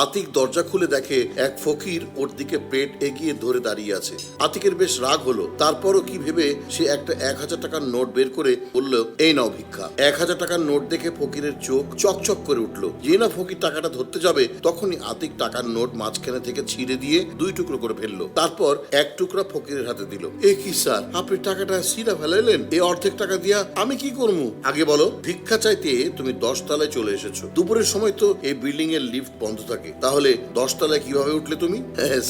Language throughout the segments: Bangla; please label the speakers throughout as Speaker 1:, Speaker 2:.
Speaker 1: আতিক দরজা খুলে দেখে এক ফকির ওর দিকে প্লেট এগিয়ে ধরে দাঁড়িয়ে আছে। আতিকের বেশ রাগ হলো, তারপরও কি ভেবে সে একটা 1000 টাকার নোট বের করে বলল, এই নাও ভিক্ষা। 1000 টাকার নোট দেখে ফকিরের চোখ চকচক করে উঠলো। যে না ফকির টাকাটা ধরতে যাবে তখনই আতিক টাকার নোট মাঝখানে থেকে ছিঁড়ে দিয়ে 2 টুকরো করে ফেললো। তারপর 1 টুকরা ফকিরের হাতে দিল। এ কি স্যার, আপনি টাকাটা ছিঁড়া ফেলাইলেন? এই অর্ধেক টাকা দিয়া আমি কি করবো? আগে বলো, ভিক্ষা চাইতে তুমি 10 তলায় চলে এসেছো। দুপুরের সময় তো এই বিল্ডিং এর লিফট বন্ধ থাকে, তাহলে 10 তলায় কিভাবে উঠলে তুমি?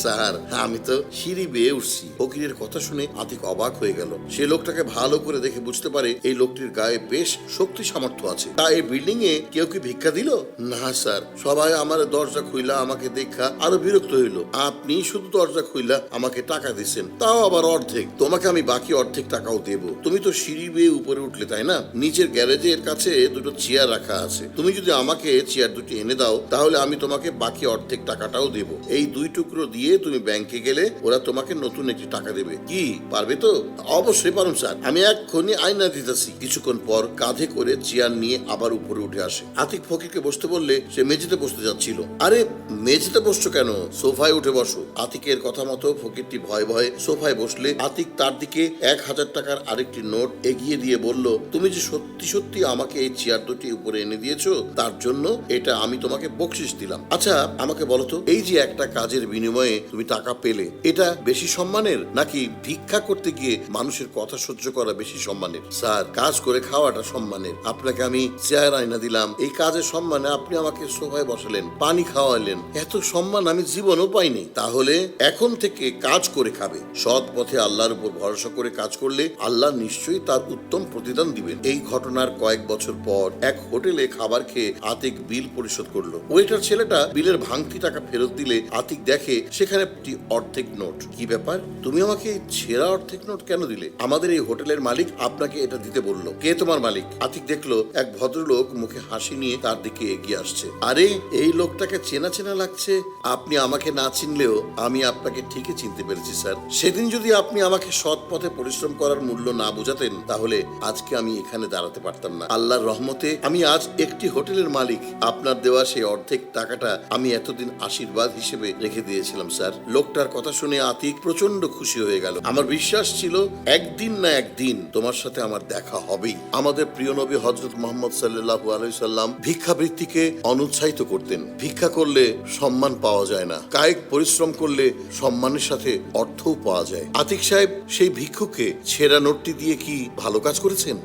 Speaker 1: স্যার, আমি তো সিঁড়ি বেয়ে উঠছি। ফকিরের কথা শুনে আতিক অবাক হয়ে গেল। সে লোকটাকে ভালো করে দেখে বুঝতে পারে এই লোকটির গায়ে বেশ শক্তি সামর্থ্য আছে। তা এই বিল্ডিং এ কেউ কি ভিক্ষা দিল? না স্যার, সবাই আমার দরজা খুইলা আমাকে দেখা আরো বিরক্ত হইল। আপনি শুধু দরজা খুইলা আমাকে টাকা দিচ্ছেন, তাও আবার অর্ধেক। তোমাকে আমি বাকি অর্ধেক টাকাও দেব। তুমি তো সিঁড়ি বেয়ে উপরে উঠলে, তাই না? নিচের গ্যারেজের কাছে 2টো চেয়ার রাখা আছে। তুমি যদি আমাকে চেয়ার 2টি এনে দাও তাহলে আমি তোমাকে বাকি অর্ধেক টাকাটাও দেব। এই 2 টুকরো দিয়ে তুমি ব্যাংকে গেলে ওরা তোমাকে নতুন একটি টাকা দেবে। কি পারবে তো? অবশ্যই পারুম স্যার, আমি এক্ষুনি আয়না দিতেছি। কিছুক্ষণ পর কাঁধে করে চেয়ার নিয়ে আবার উপরে উঠে আসে। আতিক ফকিরকে বসতে বললে সে মেঝেতে বসতে যাচ্ছিল। আরে মেঝেতে বসছো কেন? সোফায় উঠে বসো। আতিকের কথা মতো ফকিরটি ভয়ে ভয়ে সোফায় বসলে আতিক তার দিকে 1000 টাকার আরেকটি নোট এগিয়ে দিয়ে বলল, তুমি যে সত্যি সত্যি আমাকে এই চেয়ার 2টি উপরে এনে দিয়েছো তার জন্য এটা আমি তোমাকে বকশিশ দিলাম। আচ্ছা আমাকে বলো তো, এই যে একটা কাজের বিনিময়ে তুমি টাকা পেলে, এটা বেশি সম্মানের নাকি ভিক্ষা করতে গিয়ে মানুষের কথা সহ্য করা বেশি সম্মানের? স্যার, কাজ করে খাওয়াটা সম্মানের। আপনাকে আমি চেয়ার আয়না দিলাম, এই কাজের সম্মানে আপনি আমাকে সোফায় বসালেন, পানি খাওয়ালেন। এত সম্মান আমি জীবনও পাইনি। তাহলে এখন থেকে কাজ করে খাবে। সৎ পথে আল্লাহর উপর ভরসা করে কাজ করলে আল্লাহ নিশ্চয়ই তার উত্তম প্রতিদান দিবেন। এই ঘটনার কয়েক বছর পর এক হোটেলে খাবার খেয়ে আতিক বিল পরিশোধ করলো। ওয়েটার ছেলেটা বিলের ভাঙতি টাকা ফেরত দিলে আতিক দেখে সেখানে একটি অর্ধেক নোট। কি ব্যাপার, তুমি আমাকে ছেঁড়া অর্ধেক নোট কেন দিলে? আমাদের এই হোটেলের মালিক আপনাকে এটা দিতে বললো। কে তোমার মালিক? আতিক দেখলো এক ভদ্রলোক মুখে হাসি নিয়ে তার দিকে এগিয়ে আসছে। আরে, এই লোকটাকে চেনা চেনা লাগছে। আপনি আমাকে না চিনলেও আমি আপনাকে ঠিকই চিনতে পেরেছি স্যার। সেদিন যদি আপনি আমাকে সৎ পথে পরিশ্রম করার মূল্য না বোঝাতেন তাহলে আজকে আমি এখানে দাঁড়াতে পারতাম না। আল্লাহর রহমতে আমি আজ একটি হোটেলের মালিক। আপনার দেওয়া সেই অর্ধেক টাকাটা আমি এতদিন আশীর্বাদ হিসেবে রেখে দিয়েছিলাম স্যার। লোকটার কথা শুনে আতিক প্রচন্ড খুশি হয়ে গেল। আমার বিশ্বাস ছিল একদিন না একদিন তোমার সাথে আমার দেখা হবেই। আমাদের প্রিয় নবী হযরত মুহাম্মদ সাল্লাল্লাহু আলাইহি সাল্লাম ভিক্ষাবৃত্তিকে অনুৎসাহিত করতেন। ভিক্ষা করলে সম্মান পাওয়া যায় না, কায়িক পরিশ্রম করলে সম্মানের সাথে অর্থও পাওয়া যায়। আতিক সাহেব সেই ভিক্ষুককে ছেঁড়া নোটটি দিয়ে কি ভালো কাজ করেছেন?